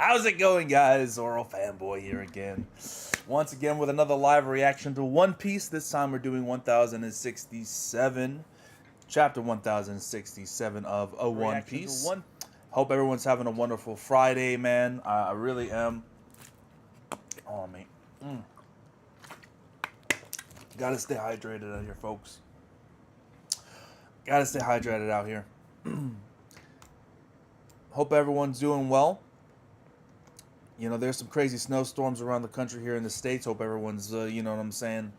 How's it going, guys? Zoro Fanboy here again. Once again with another live reaction to One Piece. This time we're doing 1067, chapter 1067 of A One Piece. Hope everyone's having a wonderful Friday, man. I really am. Oh, man. Gotta stay hydrated out here, folks. Gotta stay hydrated out here. Hope everyone's doing well. You know, there's some crazy snowstorms around the country here in the States. Hope everyone's, you know what I'm saying,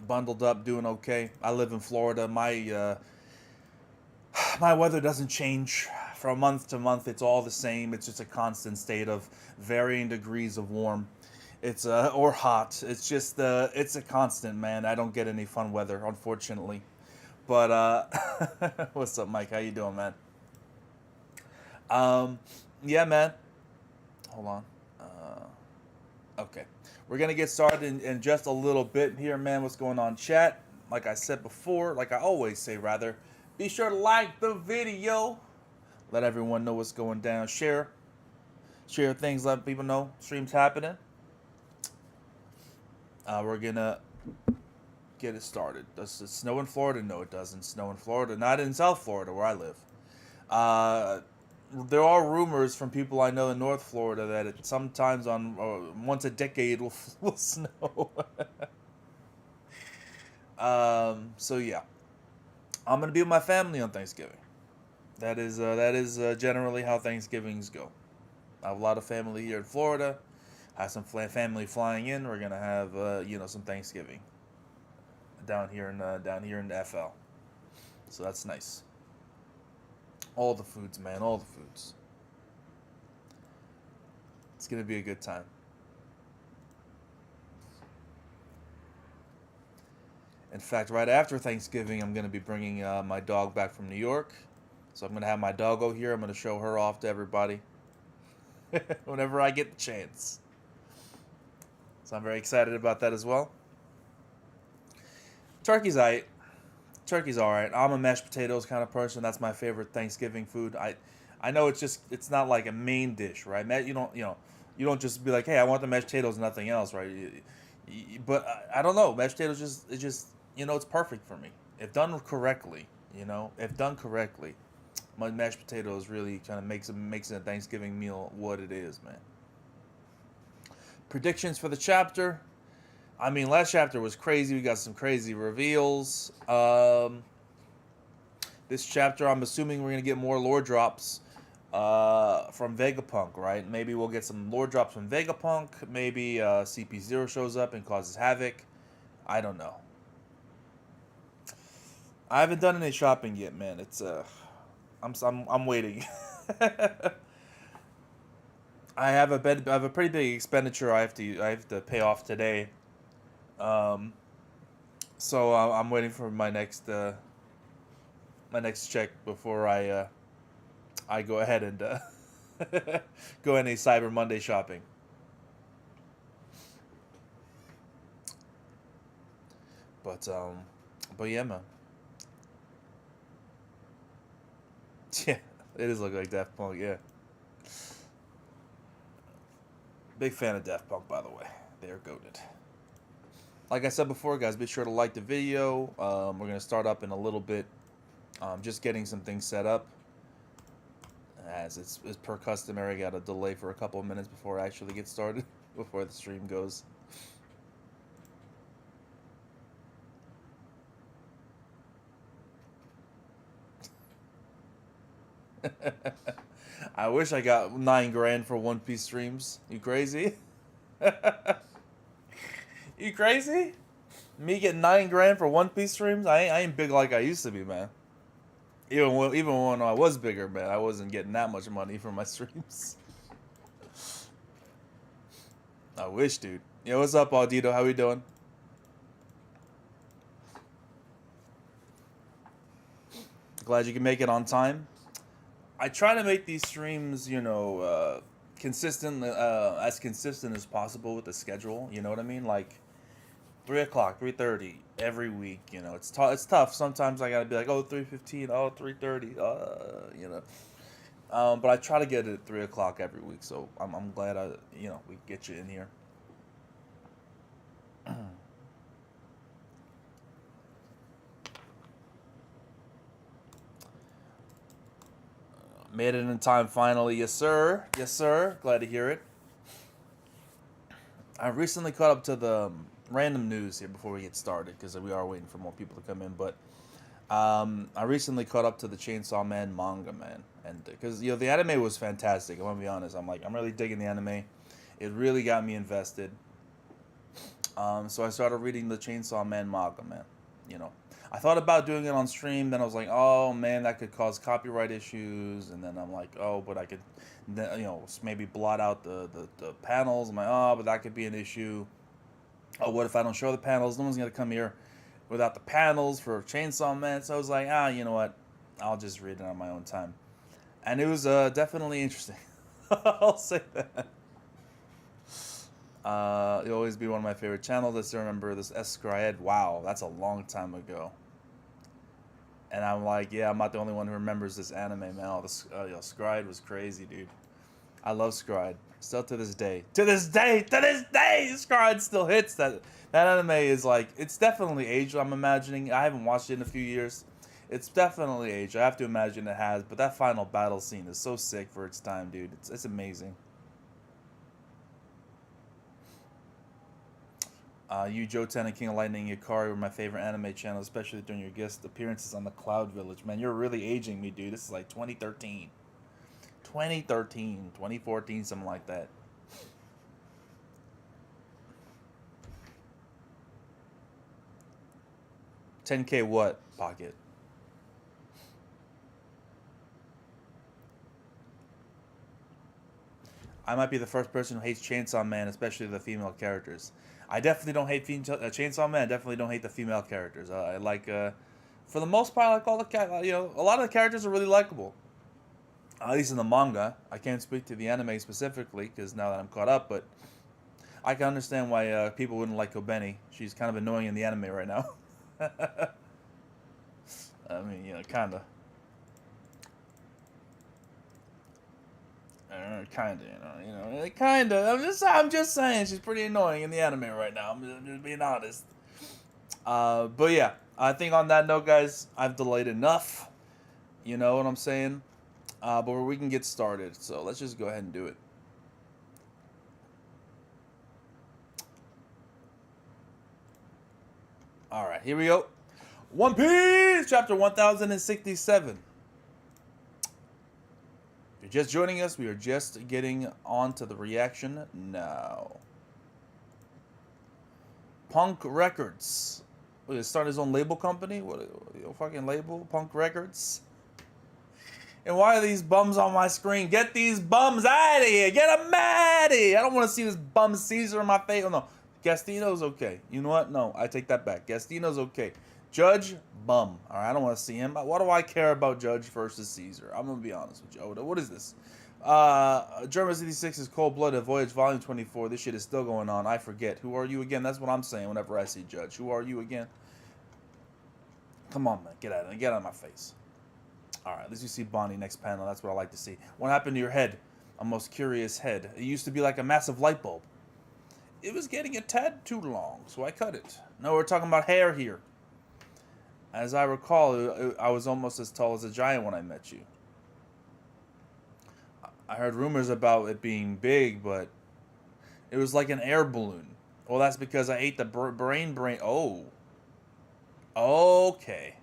bundled up, doing okay. I live in Florida. My weather doesn't change from month to month. It's all the same. It's just a constant state of varying degrees of warm. It's or hot. It's just it's a constant, man. I don't get any fun weather, unfortunately. But what's up, Mike? How you doing, man? Yeah, man. Hold on. Okay. We're going to get started in just a little bit here, man. What's going on, chat? Like I said before, like I always say, rather, be sure to like the video. Let everyone know what's going down. Share things, let people know streams happening. We're going to get it started. Does it snow in Florida? No, it doesn't snow in Florida. Not in South Florida, where I live. There are rumors from people I know in North Florida that it sometimes once a decade will snow. So yeah, I'm gonna be with my family on Thanksgiving. That is generally how Thanksgivings go. I have a lot of family here in Florida. I have some family flying in. We're gonna have you know, some Thanksgiving down here in the FL. So that's nice. All the foods, man. All the foods. It's going to be a good time. In fact, right after Thanksgiving, I'm going to be bringing my dog back from New York. So I'm going to have my doggo here. I'm going to show her off to everybody whenever I get the chance. So I'm very excited about that as well. Turkey's alright. Turkey's alright. I'm a mashed potatoes kind of person. That's my favorite Thanksgiving food. I know it's not like a main dish, right? You don't just be like, hey, I want the mashed potatoes, nothing else, right? But I don't know. Mashed potatoes you know, it's perfect for me if done correctly. You know, if done correctly, my mashed potatoes really kind of makes a Thanksgiving meal what it is, man. Predictions for the chapter. I mean, last chapter was crazy. We got some crazy reveals. This chapter, I'm assuming we're going to get more lore drops from Vegapunk, right? Maybe we'll get some lore drops from Vegapunk. Maybe CP0 shows up and causes havoc. I don't know. I haven't done any shopping yet, man. It's I'm waiting. I have a pretty big expenditure I have to pay off today. So I'm waiting for my next check before I go ahead and go any Cyber Monday shopping. But yeah, man. Yeah, it does look like Daft Punk. Yeah, big fan of Daft Punk, by the way. They're goated. Like I said before, guys, be sure to like the video. We're going to start up in a little bit. Just getting some things set up. As it's per customary, got a delay for a couple of minutes before I actually get started, before the stream goes. I wish I got $9 grand for One Piece streams. You crazy? You crazy? Me getting $9 grand for One Piece streams? I ain't big like I used to be, man. Even when I was bigger, man, I wasn't getting that much money for my streams. I wish, dude. Yo, what's up, Audito? How we doing? Glad you can make it on time. I try to make these streams, you know, consistent, as consistent as possible with the schedule. You know what I mean? Like 3 o'clock, 3:30 every week. You know, it's tough. Sometimes I gotta be like, oh, 3:15, oh, 3:30. You know, But I try to get it at 3 o'clock every week, so I'm glad we get you in here. Made it in time finally, yes sir, yes sir. Glad to hear it. I recently caught up to the random news here before we get started because we are waiting for more people to come in. But I recently caught up to the Chainsaw Man manga, man, and because the anime was fantastic. I'm gonna be honest. I'm really digging the anime. It really got me invested. So I started reading the Chainsaw Man manga, man. You know, I thought about doing it on stream. Then I was like, oh man, that could cause copyright issues. And then I'm like, oh, but I could, maybe blot out the panels. I'm like, oh, but that could be an issue. Oh, what if I don't show the panels? No one's gonna come here without the panels for Chainsaw Man. So I was like, you know what? I'll just read it on my own time. And it was definitely interesting. I'll say that. It'll always be one of my favorite channels. I still remember this Escried. Wow, that's a long time ago. And I'm like, yeah, I'm not the only one who remembers this anime, man. Scried was crazy, dude. I love Scried. Still to this day. To this day! Scried still hits. That anime is like, it's definitely aged, I'm imagining. I haven't watched it in a few years. It's definitely aged. I have to imagine it has. But that final battle scene is so sick for its time, dude. It's amazing. You, Joe Ten, and King of Lightning, Yukari were my favorite anime channel, especially during your guest appearances on the Cloud Village. Man, you're really aging me, dude. This is like 2013. 2014, something like that. $10K what, Pocket? I might be the first person who hates Chainsaw Man, especially the female characters. I definitely don't hate Chainsaw Man. I definitely don't hate the female characters. I like, for the most part, I like all the a lot of the characters are really likable. At least in the manga. I can't speak to the anime specifically because now that I'm caught up, but I can understand why people wouldn't like Kobeni. She's kind of annoying in the anime right now. I mean, kind of. Kind of, kind of. I'm just saying, she's pretty annoying in the anime right now. I'm just being honest. But yeah, I think on that note, guys, I've delayed enough. You know what I'm saying? But we can get started. So let's just go ahead and do it. All right, here we go. One Piece, chapter 1067. If you're just joining us, we are just getting on to the reaction now. Punk Records. He's starting his own label company? What fucking label? Punk Records? And why are these bums on my screen? Get these bums out of here! Get them out of here! I don't want to see this bum Caesar in my face. Oh no, Gastino's okay. You know what? No, I take that back. Gastino's okay. Judge, bum. Alright, I don't want to see him. What do I care about Judge versus Caesar? I'm going to be honest with you. What is this? German 66 is Cold Blooded Voyage Volume 24. This shit is still going on. I forget. Who are you again? That's what I'm saying whenever I see Judge. Who are you again? Come on, man. Get out of my face. Alright, at least you see Bonnie next panel. That's what I like to see. What happened to your head? A most curious head. It used to be like a massive light bulb. It was getting a tad too long, so I cut it. No, we're talking about hair here. As I recall, I was almost as tall as a giant when I met you. I heard rumors about it being big, but it was like an air balloon. Well, that's because I ate the brain. Oh. Okay.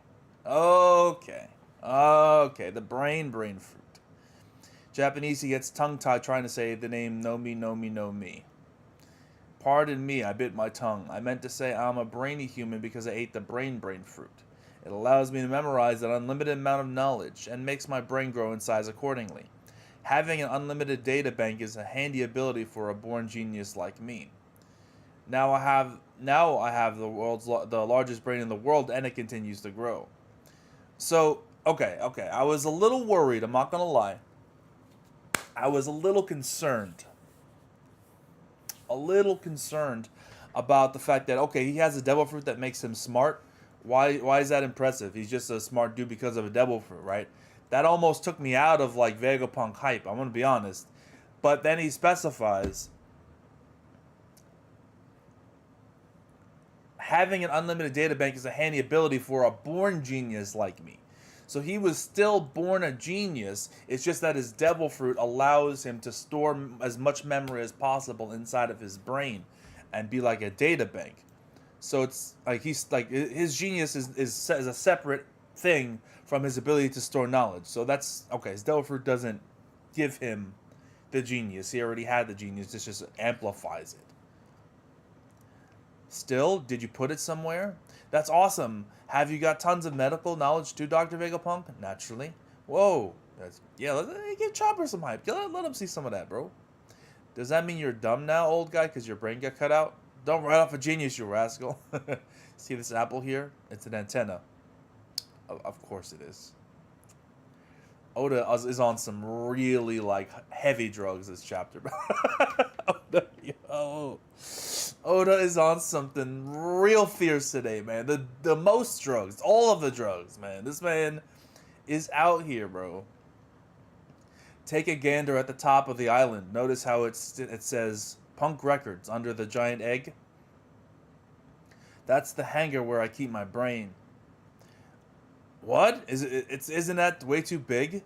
The brain fruit. Japanese, he gets tongue-tied trying to say the name no me. Pardon me, I bit my tongue. I meant to say I'm a brainy human because I ate the brain fruit. It allows me to memorize an unlimited amount of knowledge and makes my brain grow in size accordingly. Having an unlimited data bank is a handy ability for a born genius like me. Now I have the largest brain in the world, and it continues to grow. So, okay. I was a little worried, I'm not going to lie. I was a little concerned. About the fact that, okay, he has a devil fruit that makes him smart. Why is that impressive? He's just a smart dude because of a devil fruit, right? That almost took me out of like Vegapunk hype. I'm gonna be honest. But then he specifies having an unlimited data bank is a handy ability for a born genius like me. So he was still born a genius. It's just that his devil fruit allows him to store as much memory as possible inside of his brain and be like a data bank. So it's like he's like his genius is a separate thing from his ability to store knowledge. So that's okay. His devil fruit doesn't give him the genius. He already had the genius. This just amplifies it. Still, did you put it somewhere? That's awesome. Have you got tons of medical knowledge too, Dr. Vegapunk? Naturally. Whoa. Give Chopper some hype. Let him see some of that, bro. Does that mean you're dumb now, old guy, because your brain got cut out? Don't write off a genius, you rascal. See this apple here? It's an antenna. Of course it is. Oda is on some really, like, heavy drugs this chapter. Oda is on something real fierce today, man. The most drugs. All of the drugs, man. This man is out here, bro. Take a gander at the top of the island. Notice how it says Punk Records under the giant egg. That's the hangar where I keep my brain. What? Isn't that way too big?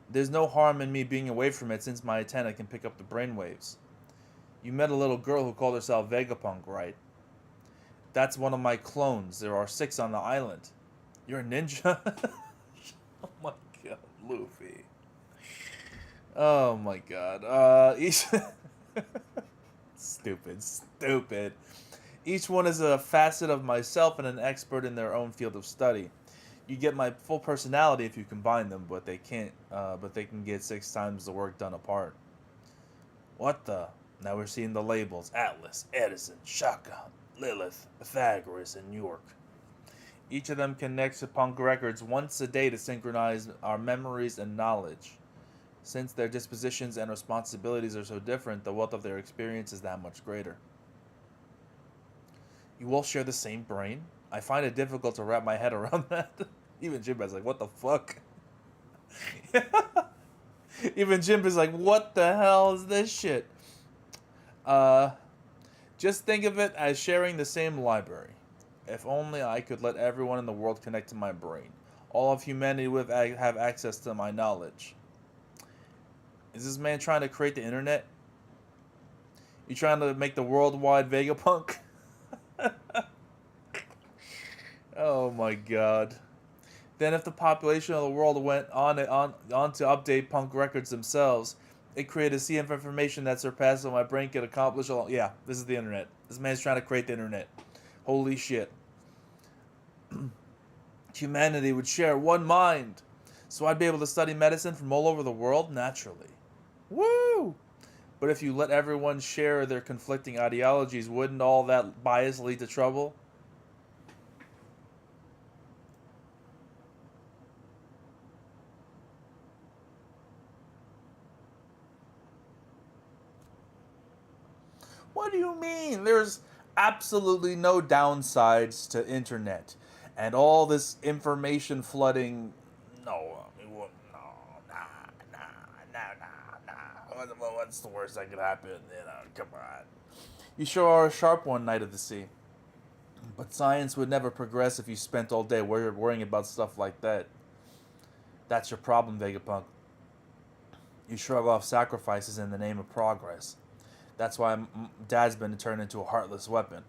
There's no harm in me being away from it since my antenna can pick up the brainwaves. You met a little girl who called herself Vegapunk, right? That's one of my clones. There are 6 on the island. You're a ninja? Oh my god, Luffy. Oh my god. Stupid. Each one is a facet of myself and an expert in their own field of study. You get my full personality if you combine them, but they can't. But they can get 6 times the work done apart. What the? Now we're seeing the labels: Atlas, Edison, Shaka, Lilith, Pythagoras, and York. Each of them connects to Punk Records once a day to synchronize our memories and knowledge. Since their dispositions and responsibilities are so different, the wealth of their experience is that much greater. You all share the same brain? I find it difficult to wrap my head around that. Even Jinbei's like, what the fuck? Even Jinbei's like, what the hell is this shit? Just think of it as sharing the same library. If only I could let everyone in the world connect to my brain. All of humanity would have access to my knowledge. Is this man trying to create the internet? You trying to make the worldwide Vegapunk? Oh my god. Then if the population of the world went on to update Punk Records themselves, it created a sea of information that surpasses what my brain could accomplish alone. Yeah, this is the internet. This man's trying to create the internet. Holy shit. Humanity would share one mind. So I'd be able to study medicine from all over the world naturally. Woo! But if you let everyone share their conflicting ideologies, wouldn't all that bias lead to trouble? What do you mean? There's absolutely no downsides to internet. And all this information flooding... No, what's the worst that could happen? Come on. You sure are a sharp one, Knight of the Sea. But science would never progress if you spent all day worrying about stuff like that. That's your problem, Vegapunk. You shrug off sacrifices in the name of progress. That's why Dad's been turned into a heartless weapon.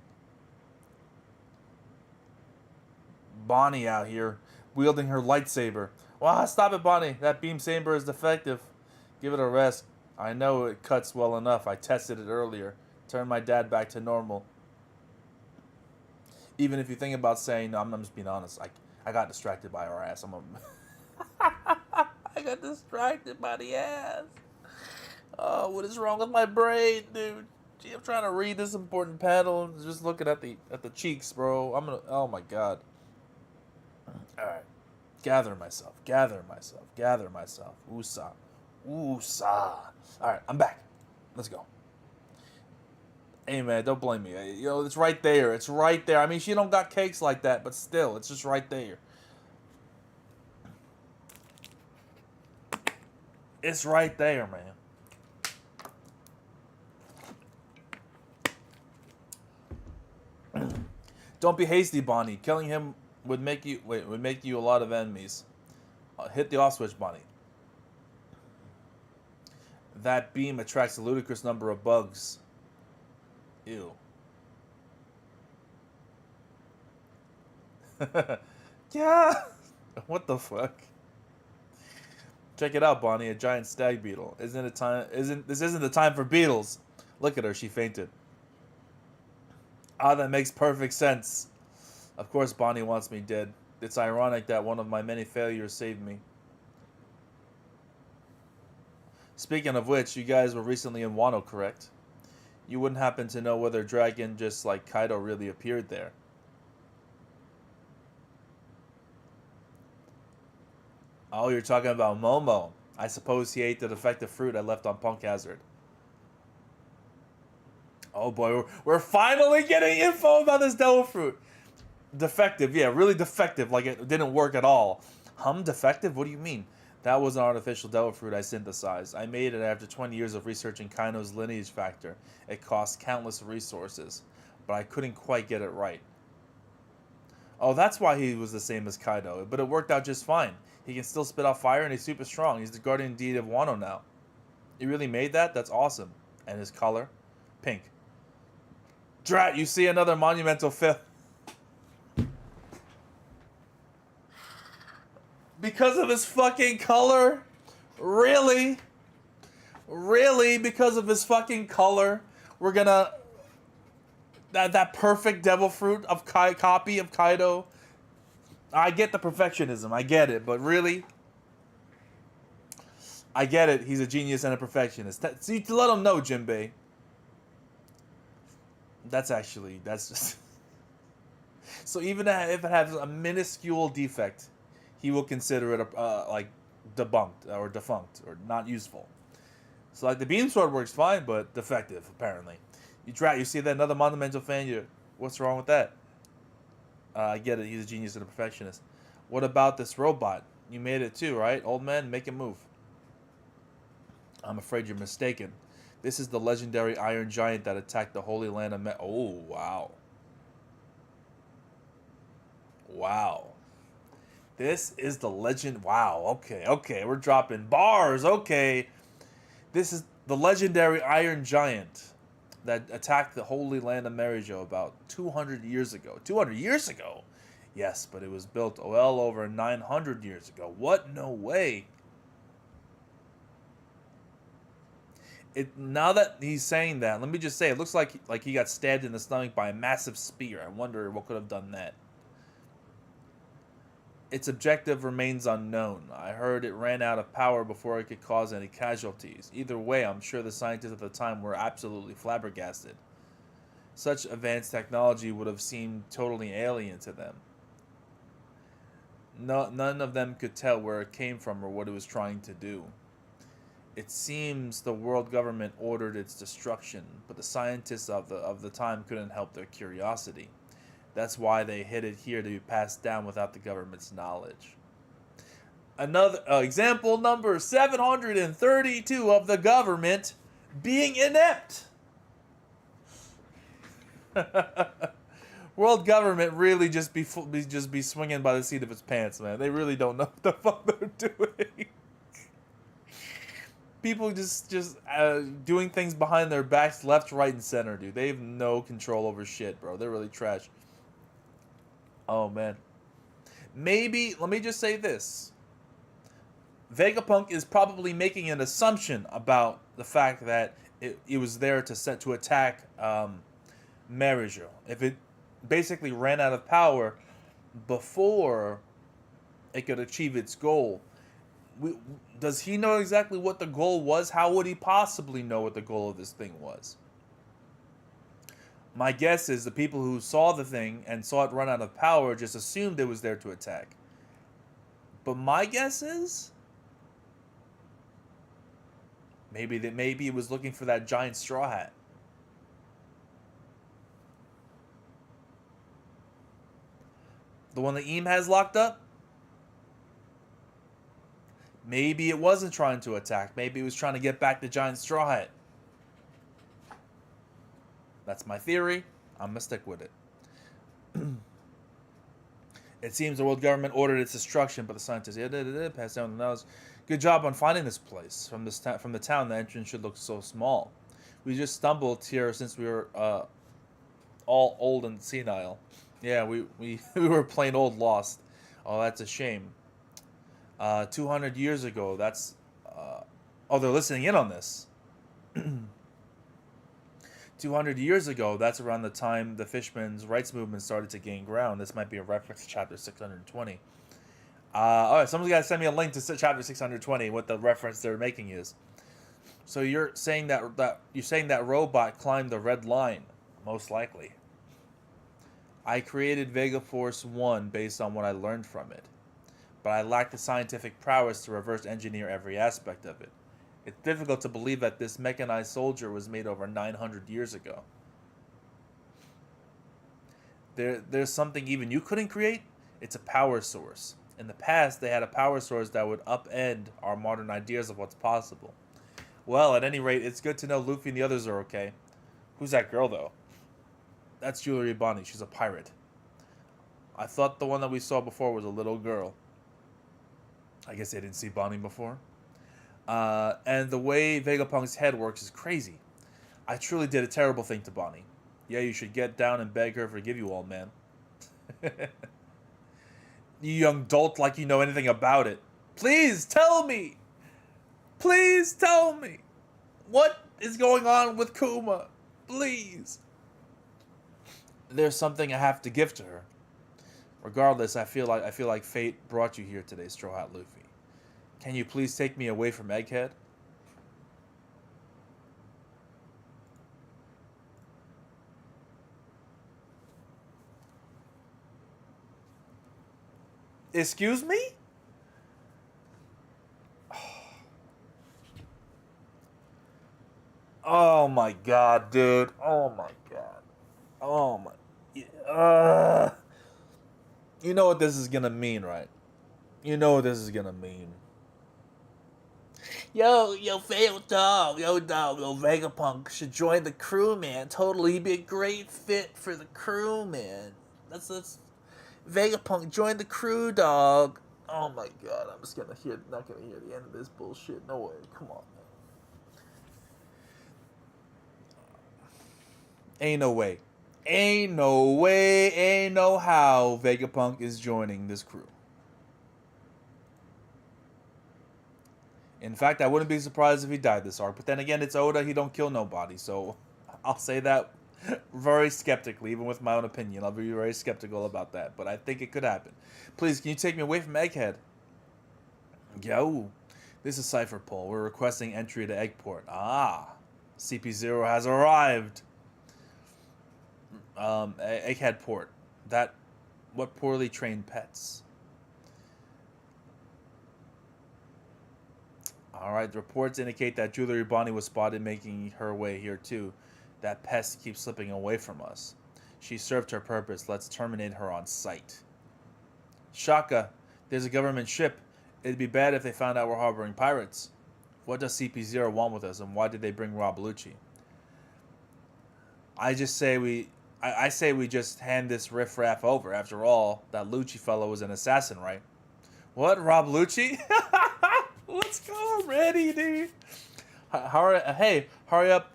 Bonnie out here, wielding her lightsaber. Wow, stop it, Bonnie. That beam saber is defective. Give it a rest. I know it cuts well enough. I tested it earlier. Turn my dad back to normal. Even if you think about saying, no, I'm just being honest. I got distracted by her ass. I got distracted by the ass. Oh, what is wrong with my brain, dude? Gee, I'm trying to read this important panel and just looking at the cheeks, bro. Oh my god. Alright. Gather myself. Usa. Alright, I'm back. Let's go. Hey man, don't blame me. It's right there. I mean, she don't got cakes like that, but still, it's just right there. It's right there, man. Don't be hasty, Bonnie. Killing him would make you a lot of enemies. Hit the off switch, Bonnie. That beam attracts a ludicrous number of bugs. Ew. Yeah. What the fuck? Check it out, Bonnie. A giant stag beetle. This isn't the time for beetles? Look at her. She fainted. Ah, that makes perfect sense. Of course, Bonnie wants me dead. It's ironic that one of my many failures saved me. Speaking of which, you guys were recently in Wano, correct? You wouldn't happen to know whether Dragon, just like Kaido, really appeared there. Oh, you're talking about Momo. I suppose he ate the defective fruit I left on Punk Hazard. Oh boy, we're finally getting info about this devil fruit. Defective, yeah, really defective, like it didn't work at all. Defective? What do you mean? That was an artificial devil fruit I synthesized. I made it after 20 years of researching Kaino's lineage factor. It cost countless resources, but I couldn't quite get it right. Oh, that's why he was the same as Kaido, but it worked out just fine. He can still spit out fire and he's super strong. He's the guardian deity of Wano now. He really made that? That's awesome. And his color? Pink. Drat, you see another monumental fail. Because of his fucking color? Really? Really? Because of his fucking color? We're gonna... That perfect devil fruit of copy of Kaido? I get the perfectionism. I get it. But really? I get it. He's a genius and a perfectionist. See, to let him know, Jinbei. That's just... So even if it has a minuscule defect, he will consider it like debunked or defunct or not useful. So like the beam sword works fine, but defective apparently. You see that another monumental fan? What's wrong with that? I get it. He's a genius and a perfectionist. What about this robot? You made it too, right? Old man, make it move. I'm afraid you're mistaken. This is the legendary Iron Giant that attacked the Holy Land of Oh, wow. Wow. This is the legend. Wow, okay. We're dropping bars, okay. This is the legendary Iron Giant that attacked the Holy Land of Marijo about 200 years ago. 200 years ago? Yes, but it was built well over 900 years ago. What? No way. Now that he's saying that, let me just say, it looks like he got stabbed in the stomach by a massive spear. I wonder what could have done that. Its objective remains unknown. I heard it ran out of power before it could cause any casualties. Either way, I'm sure the scientists at the time were absolutely flabbergasted. Such advanced technology would have seemed totally alien to them. None of them could tell where it came from or what it was trying to do. It seems the world government ordered its destruction, but the scientists of the time couldn't help their curiosity. That's why they hid it here to be passed down without the government's knowledge. Another example number 732 of the government being inept. World government really just be swinging by the seat of its pants, man. They really don't know what the fuck they're doing. People just doing things behind their backs, left, right, and center, dude. They have no control over shit, bro. They're really trash. Oh, man. Maybe, let me just say this. Vegapunk is probably making an assumption about the fact that it was there to attack Marijo. If it basically ran out of power before it could achieve its goal, does he know exactly what the goal was? How would he possibly know what the goal of this thing was? My guess is the people who saw the thing and saw it run out of power just assumed it was there to attack. But my guess is maybe it was looking for that giant straw hat. The one that Eam has locked up? Maybe it wasn't trying to attack. Maybe it was trying to get back the giant straw hat. That's my theory. I'm going to stick with it. It seems the world government ordered its destruction, but the scientists passed down the knowledge. Good job on finding this place. From the town, the entrance should look so small. We just stumbled here since we were all old and senile. Yeah, we we were plain old lost. Oh, that's a shame. 200 years ago, that's... oh, they're listening in on this. 200 years ago, that's around the time the Fishmen's rights movement started to gain ground. This might be a reference to chapter 620. All right, someone's got to send me a link to chapter 620, what the reference they're making is. So you're saying that robot climbed the red line, most likely. I created Vega Force 1 based on what I learned from it, but I lack the scientific prowess to reverse engineer every aspect of it. It's difficult to believe that this mechanized soldier was made over 900 years ago. There's something even you couldn't create? It's a power source. In the past, they had a power source that would upend our modern ideas of what's possible. Well, at any rate, it's good to know Luffy and the others are okay. Who's that girl, though? That's Jewelry Bonnie. She's a pirate. I thought the one that we saw before was a little girl. I guess they didn't see Bonnie before. And the way Vegapunk's head works is crazy. I truly did a terrible thing to Bonnie. Yeah, you should get down and beg her to forgive you, old man. You young dolt like you know anything about it. Please tell me! Please tell me! What is going on with Kuma? Please! There's something I have to give to her. Regardless, I feel like fate brought you here today, Straw Hat Luffy. Can you please take me away from Egghead? Excuse me? Oh my god, dude. Oh my god. Oh my... You know what this is gonna mean, right? You know what this is gonna mean. Yo, dog, Vegapunk should join the crew, man. Totally, he'd be a great fit for the crew, man. That's Vegapunk, join the crew, dog. Oh my god, I'm just not gonna hear the end of this bullshit. No way, come on, man. Ain't no way. Ain't no way, ain't no how Vegapunk is joining this crew. In fact, I wouldn't be surprised if he died this arc. But then again, it's Oda. He don't kill nobody. So I'll say that very skeptically, even with my own opinion. I'll be very skeptical about that. But I think it could happen. Please, can you take me away from Egghead? Yo, this is Cypher Pole. We're requesting entry to Eggport. Ah, CP0 has arrived. Egghead Port. What poorly trained pets. Alright, the reports indicate that Jewelry Bonnie was spotted making her way here too. That pest keeps slipping away from us. She served her purpose. Let's terminate her on sight. Shaka, there's a government ship. It'd be bad if they found out we're harboring pirates. What does CP0 want with us, and why did they bring Rob Lucci? I say we just hand this riffraff over. After all, that Lucci fellow was an assassin, right? What, Rob Lucci? Let's go, I'm ready, dude. Hurry up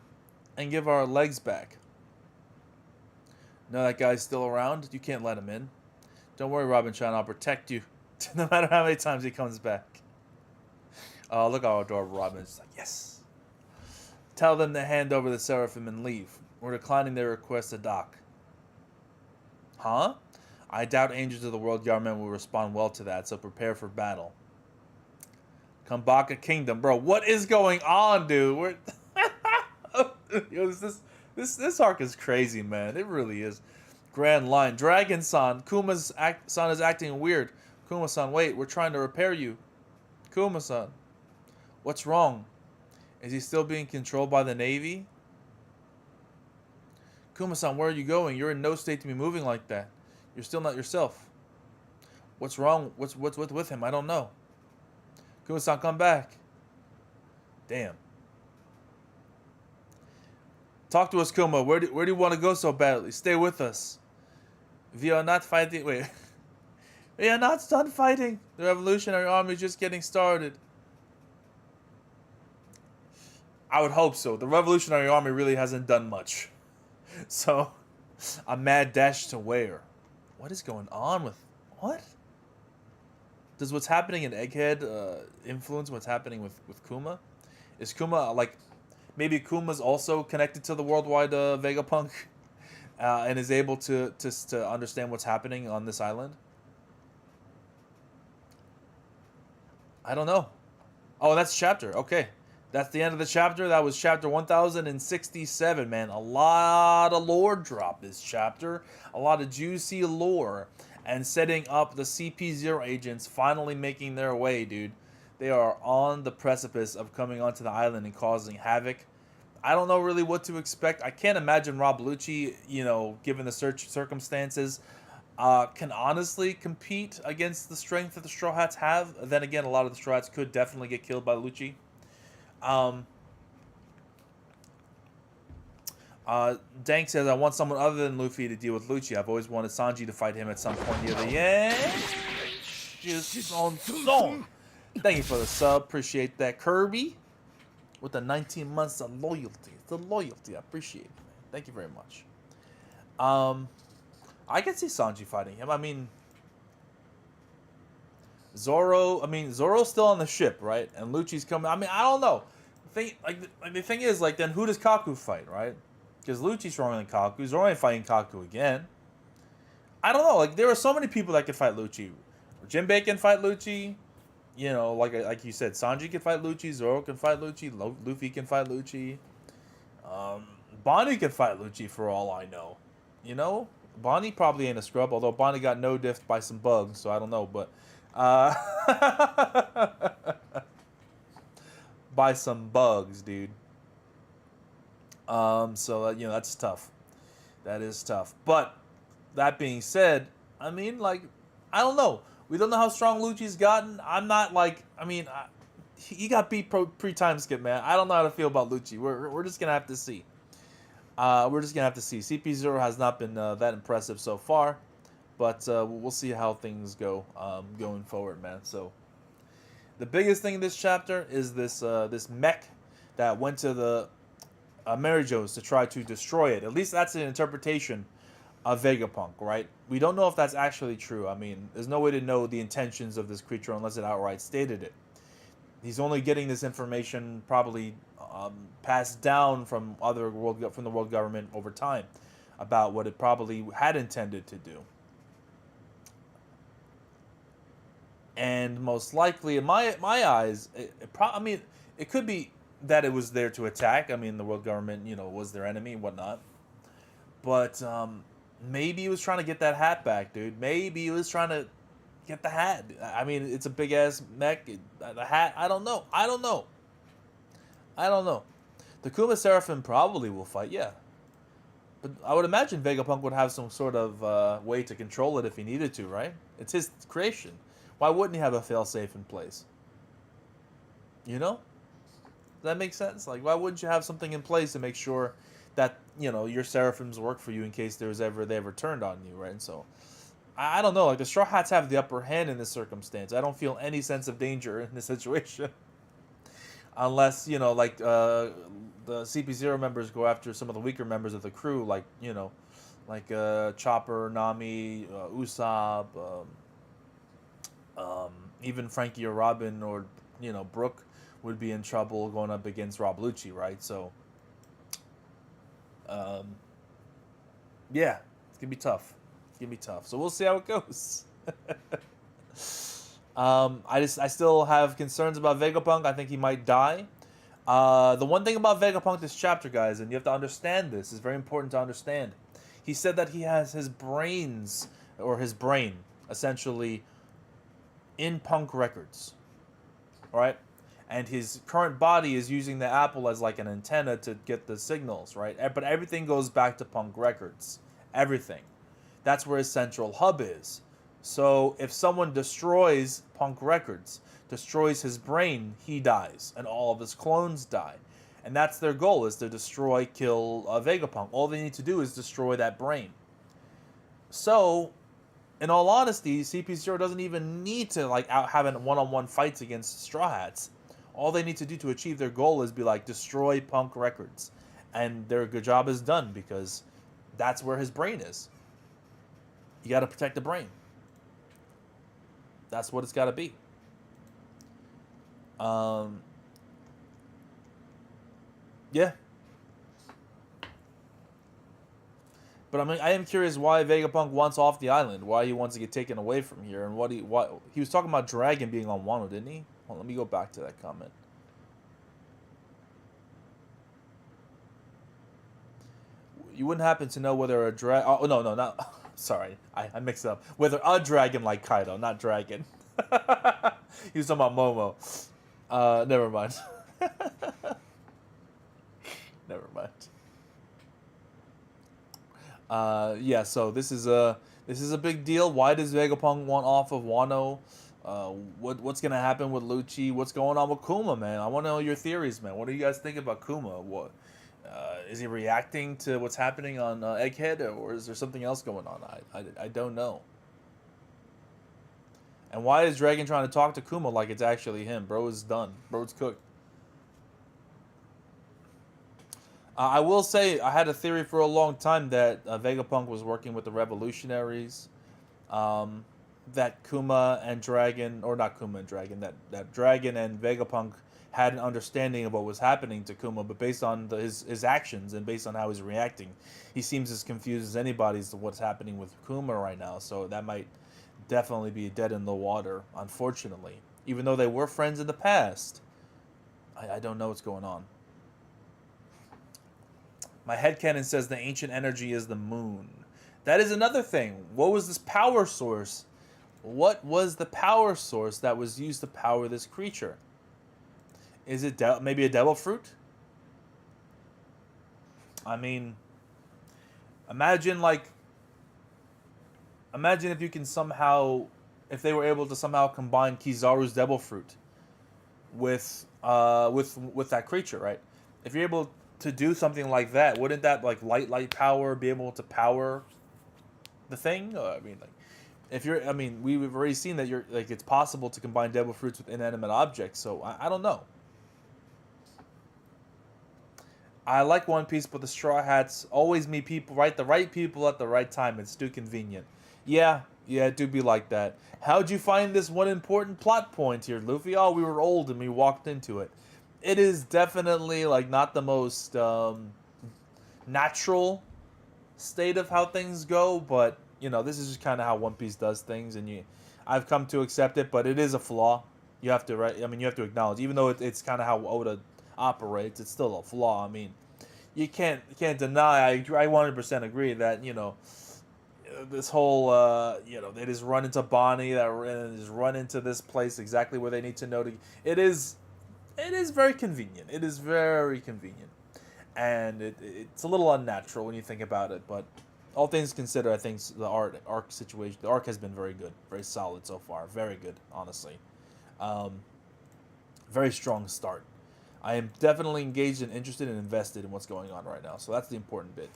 and give our legs back. No, that guy's still around. You can't let him in. Don't worry, Robin-chan, I'll protect you. No matter how many times he comes back. Oh, look how adorable Robin is. Like, yes. Tell them to hand over the Seraphim and leave. We're declining their request to dock. Huh? I doubt Angels of the World Government will respond well to that, so prepare for battle. Kambaka Kingdom, bro. What is going on, dude? Yo, this arc is crazy, man. It really is. Grand Line. Dragon-san. Kuma-san is acting weird. Kuma-san, wait. We're trying to repair you. Kuma-san. What's wrong? Is he still being controlled by the Navy? Kuma-san, where are you going? You're in no state to be moving like that. You're still not yourself. What's wrong? What's with him? I don't know. Kuma-san, come back. Damn. Talk to us, Kuma. Where do you want to go so badly? Stay with us. We are not fighting. Wait. We are not done fighting. The Revolutionary Army is just getting started. I would hope so. The Revolutionary Army really hasn't done much. So, a mad dash to where? What is going on with... What? Does what's happening in Egghead influence what's happening with Kuma? Is Kuma, like... Maybe Kuma's also connected to the worldwide Vegapunk and is able to understand what's happening on this island? I don't know. Oh, that's chapter. Okay. That's the end of the chapter. That was chapter 1067, man. A lot of lore drop this chapter. A lot of juicy lore. And setting up the CP0 agents finally making their way, dude. They are on the precipice of coming onto the island and causing havoc. I don't know really what to expect. I can't imagine Rob Lucci, given the circumstances, can honestly compete against the strength that the Straw Hats have. Then again, a lot of the Straw Hats could definitely get killed by Lucci. Dank says, I want someone other than Luffy to deal with Lucci. I've always wanted Sanji to fight him at some point near the end. Just on zone. Thank you for the sub. Appreciate that. Kirby with the 19 months of loyalty. The loyalty. I appreciate it, man. Thank you very much. I can see Sanji fighting him. I mean, Zoro's still on the ship, right? And Lucci's coming. I mean, I don't know. The thing is, then who does Kaku fight, right? Because Lucci's stronger than Kaku. Zoro ain't fighting Kaku again. I don't know. There are so many people that could fight Lucci. Jinbei can fight Lucci. Like you said, Sanji can fight Lucci. Zoro can fight Lucci. Luffy can fight Lucci. Bonnie can fight Lucci for all I know. Bonnie probably ain't a scrub, although Bonnie got no-diffed by some bugs, so I don't know, but... by some bugs, dude. So, that's tough. That is tough. But, that being said, I don't know. We don't know how strong Lucci's gotten. I'm not, he got beat pre-time skip, man. I don't know how to feel about Lucci. We're just going to have to see. CP0 has not been that impressive so far, but we'll see how things go going forward, man. So the biggest thing in this chapter is this mech that went to the Marijo's to try to destroy it. At least that's an interpretation of Vegapunk, right? We don't know if that's actually true. I mean, there's no way to know the intentions of this creature unless it outright stated it. He's only getting this information probably passed down from the world government over time about what it probably had intended to do. And most likely, in my eyes, it could be that it was there to attack. I mean, the world government, was their enemy and whatnot. But maybe he was trying to get that hat back, dude. Maybe he was trying to get the hat. I mean, it's a big-ass mech. The hat, I don't know. The Kuma Seraphim probably will fight, yeah. But I would imagine Vegapunk would have some sort of way to control it if he needed to, right? It's his creation. Why wouldn't he have a failsafe in place? Does that make sense? Why wouldn't you have something in place to make sure that, your Seraphims work for you in case they ever turned on you, right? And so, I don't know. The Straw Hats have the upper hand in this circumstance. I don't feel any sense of danger in this situation. Unless, the CP0 members go after some of the weaker members of the crew, Chopper, Nami, Usopp, even Frankie or Robin or, Brooke would be in trouble going up against Rob Lucci, right? So, yeah, it's going to be tough. So we'll see how it goes. I still have concerns about Vegapunk. I think he might die. The one thing about Vegapunk this chapter, guys, and you have to understand this, is very important to understand. He said that he has his brain, essentially, in Punk Records. Alright? And his current body is using the apple as an antenna to get the signals, right? But everything goes back to Punk Records. Everything. That's where his central hub is. So if someone destroys Punk Records, destroys his brain, he dies, and all of his clones die. And that's their goal, is to destroy, kill Vegapunk. All they need to do is destroy that brain. So, in all honesty, CP0 doesn't even need to like out having one-on-one fights against Straw Hats. All they need to do to achieve their goal is be like, destroy Punk Records. And their good job is done, because that's where his brain is. You got to protect the brain. That's what it's got to be. Yeah. But I mean, I am curious why Vegapunk wants off the island. Why he wants to get taken away from here, and what he was talking about Dragon being on Wano, didn't he? Hold on, let me go back to that comment. You wouldn't happen to know whether a oh no, not sorry, I mixed it up. Whether a dragon like Kaido, not Dragon. He was talking about Momo. Never mind. Never mind. Yeah, so this is a big deal. Why does Vegapunk want off of Wano? What's gonna happen with Lucci? What's going on with Kuma, man? I want to know your theories, man. What do you guys think about Kuma? What is he reacting to what's happening on Egghead, or is there something else going on? I don't know. And why is Dragon trying to talk to Kuma like it's actually him? Bro is done. Bro's cooked. I will say, I had a theory for a long time that Vegapunk was working with the revolutionaries. That Kuma and Dragon, or not Kuma and Dragon, that Dragon and Vegapunk had an understanding of what was happening to Kuma, but based on his actions and based on how he's reacting, he seems as confused as anybody as to what's happening with Kuma right now. So that might definitely be dead in the water, unfortunately. Even though they were friends in the past, I don't know what's going on. My headcanon says the ancient energy is the moon. That is another thing. What was this power source? What was the power source that was used to power this creature? Is it maybe a devil fruit? I mean, imagine if you can somehow, if they were able to somehow combine Kizaru's devil fruit with that creature, right? If you're able to do something like that, wouldn't that like light power be able to power the thing? I mean, like, if you're, I mean, we've already seen that you're like, it's possible to combine devil fruits with inanimate objects. So I don't know. I like One Piece, but the Straw Hats always meet people, right? The right people at the right time. It's too convenient. Yeah, it do be like that. How'd you find this one important plot point here, Luffy? Oh, we were old and we walked into it. It is definitely like not the most natural state of how things go, but you know, this is just kind of how One Piece does things, and I've come to accept it. But it is a flaw. You have to, right? I mean, you have to acknowledge, even though it's kind of how Oda operates, it's still a flaw. I mean, you can't deny. I 100% agree that, you know, this whole you know, they just run into Bonnie, and just run into this place exactly where they need to know to. It is very convenient. It is very convenient, and it's a little unnatural when you think about it. But all things considered, I think the arc situation, the arc has been very good, very solid so far, very good, honestly. Very strong start. I am definitely engaged and interested and invested in what's going on right now. So that's the important bit.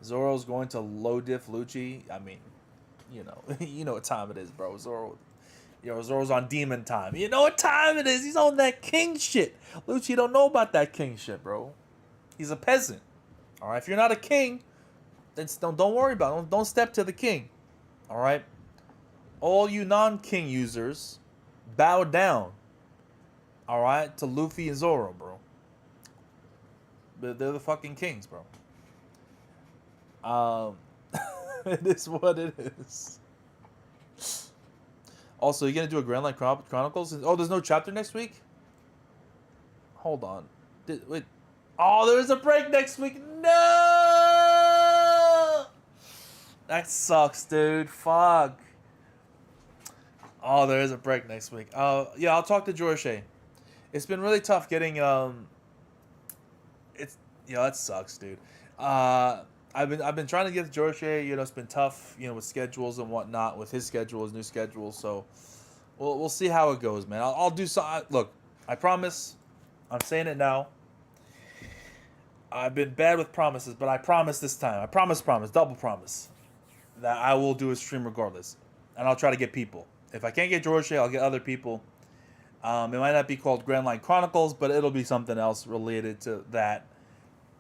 Zoro's going to low diff Lucci. I mean, you know, you know what time it is, bro. Zoro's on demon time. You know what time it is. He's on that king shit. Lucci don't know about that king shit, bro. He's a peasant. All right, if you're not a king, then don't worry about it. Don't step to the king. All right. All you non-king users, bow down. All right, to Luffy and Zoro, bro. They're the fucking kings, bro. It is what it is. Also, you gonna do a Grand Line Chronicles? Oh, there's no chapter next week? Hold on. Wait. Oh, there is a break next week. No! That sucks, dude. Fuck. Oh, there is a break next week. Yeah, I'll talk to Jorge. It's been really tough getting, that sucks, dude. I've been trying to get to George. It's been tough, with schedules and whatnot, with his schedule, his new schedule. So we'll see how it goes, man. I'll do so. Look, I promise. I'm saying it now. I've been bad with promises, but I promise this time. I promise, double promise that I will do a stream regardless, and I'll try to get people. If I can't get George, I'll get other people. It might not be called Grand Line Chronicles, but it'll be something else related to that.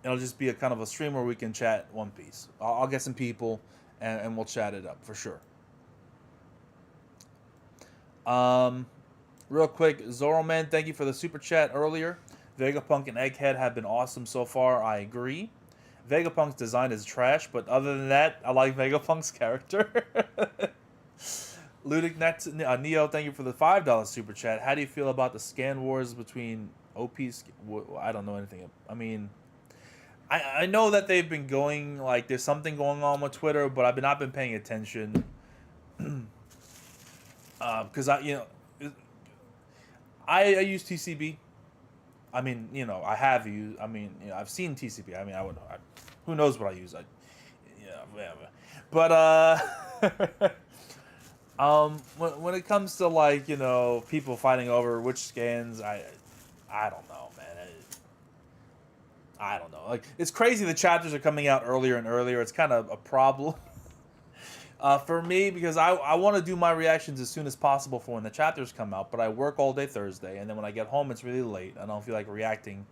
It'll just be a kind of a stream where we can chat One Piece. I'll get some people, and we'll chat it up for sure. Real quick, Zoro Man, thank you for the super chat earlier. Vegapunk and Egghead have been awesome so far. I agree. Vegapunk's design is trash, but other than that, I like Vegapunk's character. Ludic Neo, thank you for the $5 super chat. How do you feel about the scan wars between OP's? I don't know anything. I mean, I know that they've been going, like, there's something going on with Twitter, but I've not been paying attention. Because I use TCB. I mean, I have used. I mean, I've seen TCP. I mean, who knows what I use? Whatever. But when it comes to, like, people fighting over which scans, I don't know, man. I don't know. Like, it's crazy. The chapters are coming out earlier and earlier. It's kind of a problem. For me, because I want to do my reactions as soon as possible for when the chapters come out, but I work all day Thursday, and then when I get home, it's really late. I don't feel like reacting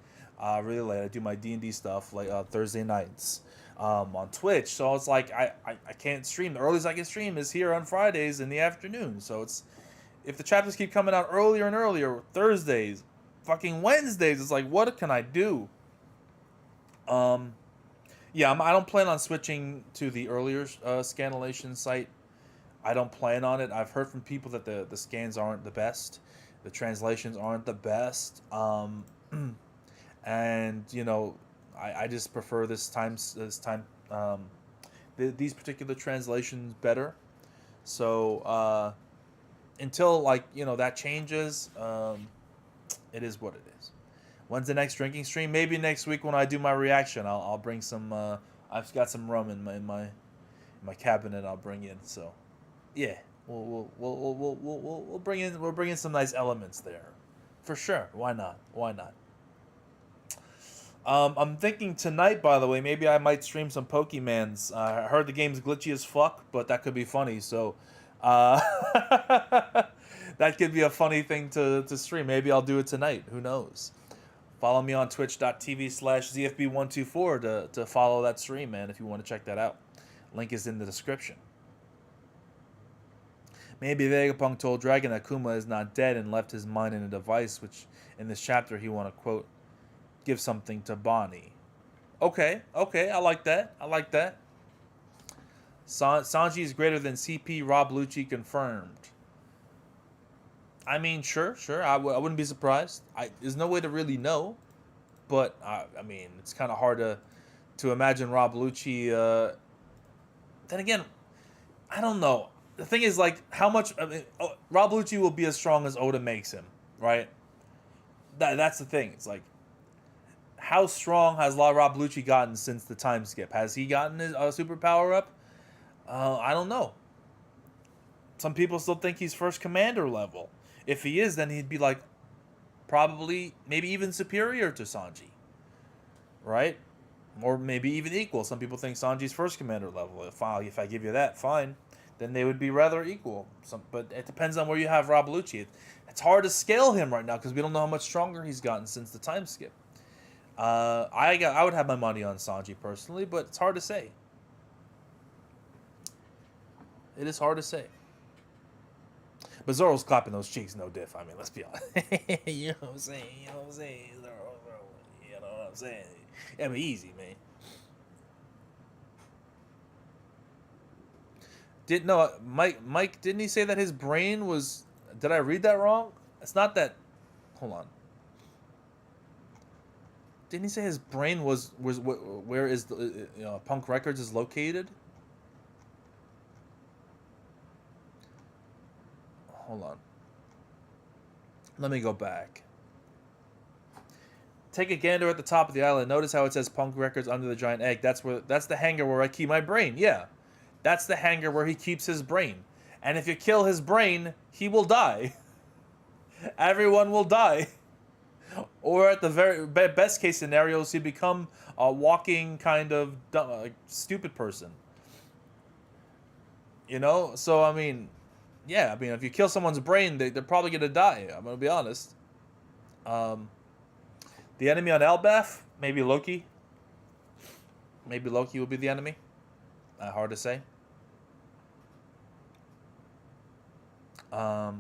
really late. I do my D&D stuff like Thursday nights on Twitch, so it's like I can't stream. The earliest I can stream is here on Fridays in the afternoon, so it's if the chapters keep coming out earlier and earlier, Thursdays, fucking Wednesdays, it's like, what can I do? Yeah, I don't plan on switching to the earlier scanlation site. I don't plan on it. I've heard from people that the scans aren't the best. The translations aren't the best. And, I just prefer these particular translations better. So, until, like, that changes, it is what it is. When's the next drinking stream? Maybe next week when I do my reaction. I'll bring some. I've got some rum in my cabinet. I'll bring in. So, yeah, we'll bring in. We'll bring in some nice elements there, for sure. Why not? Why not? I'm thinking tonight, by the way, maybe I might stream some Pokemans. I heard the game's glitchy as fuck, but that could be funny. So, that could be a funny thing to stream. Maybe I'll do it tonight. Who knows? Follow me on twitch.tv/ZFB124 to follow that stream, man, if you want to check that out. Link is in the description. Maybe Vegapunk told Dragon that Kuma is not dead and left his mind in a device, which in this chapter he want to, quote, give something to Bonnie. Okay, I like that. Sanji is greater than CP, Rob Lucci confirmed. I mean, sure. I wouldn't be surprised. There's no way to really know, but I mean, it's kind of hard to imagine Rob Lucci. Then again, I don't know. The thing is, like, how much? I mean, Rob Lucci will be as strong as Oda makes him, right? That's the thing. It's like, how strong has Rob Lucci gotten since the time skip? Has he gotten his superpower up? I don't know. Some people still think he's first commander level. If he is, then he'd be, like, probably, maybe even superior to Sanji. Right? Or maybe even equal. Some people think Sanji's first commander level. If I give you that, fine. Then they would be rather equal. But it depends on where you have Rob Lucci. It's hard to scale him right now because we don't know how much stronger he's gotten since the time skip. I would have my money on Sanji personally, but it's hard to say. It is hard to say. But Zoro's clapping those cheeks, no diff. I mean, let's be honest. You know what I'm saying? Zoro. You know what I'm saying? I mean, easy, man. Mike, didn't he say that his brain was... Did I read that wrong? It's not that... Hold on. Didn't he say his brain was where is the Punk Records is located? Oh, Hold on. Let me go back. Take a gander at the top of the island. Notice how it says Punk Records under the giant egg. That's the hangar where I keep my brain. Yeah. That's the hangar where he keeps his brain. And if you kill his brain, he will die. Everyone will die. Or at the very best case scenarios, he become a walking kind of stupid person. You know? So, I mean, yeah, I mean, if you kill someone's brain, they're probably going to die. I'm going to be honest. The enemy on Elbaf, maybe Loki. Maybe Loki will be the enemy. Hard to say. No,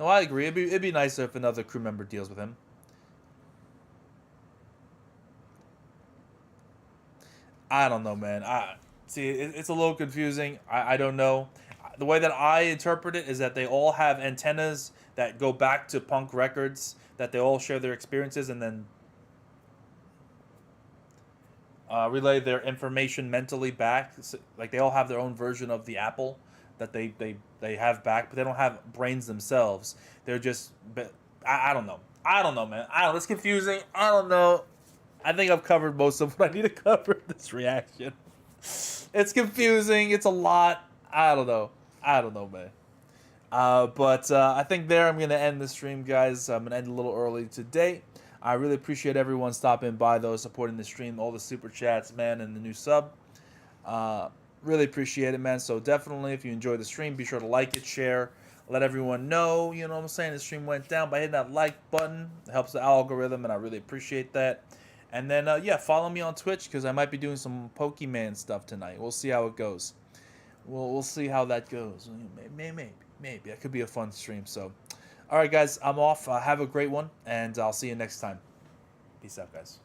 I agree. It'd be nicer if another crew member deals with him. I don't know, man. It's a little confusing. I don't know. The way that I interpret it is that they all have antennas that go back to Punk Records, that they all share their experiences and then relay their information mentally back. So, like they all have their own version of the apple that they have back, but they don't have brains themselves. They're just, I don't know. I don't know, man. It's confusing. I don't know. I think I've covered most of what I need to cover in this reaction. It's confusing. It's a lot. I don't know. I don't know, man. But I think there I'm going to end the stream, guys. I'm going to end a little early today. I really appreciate everyone stopping by, though, supporting the stream, all the super chats, man, and the new sub. Really appreciate it, man. So definitely, if you enjoyed the stream, be sure to like it, share, let everyone know, you know what I'm saying, the stream went down by hitting that like button. It helps the algorithm, and I really appreciate that. And then, yeah, follow me on Twitch, because I might be doing some Pokemon stuff tonight. We'll see how it goes. We'll see how that goes. Maybe. That could be a fun stream. So, all right, guys, I'm off. Have a great one, and I'll see you next time. Peace out, guys.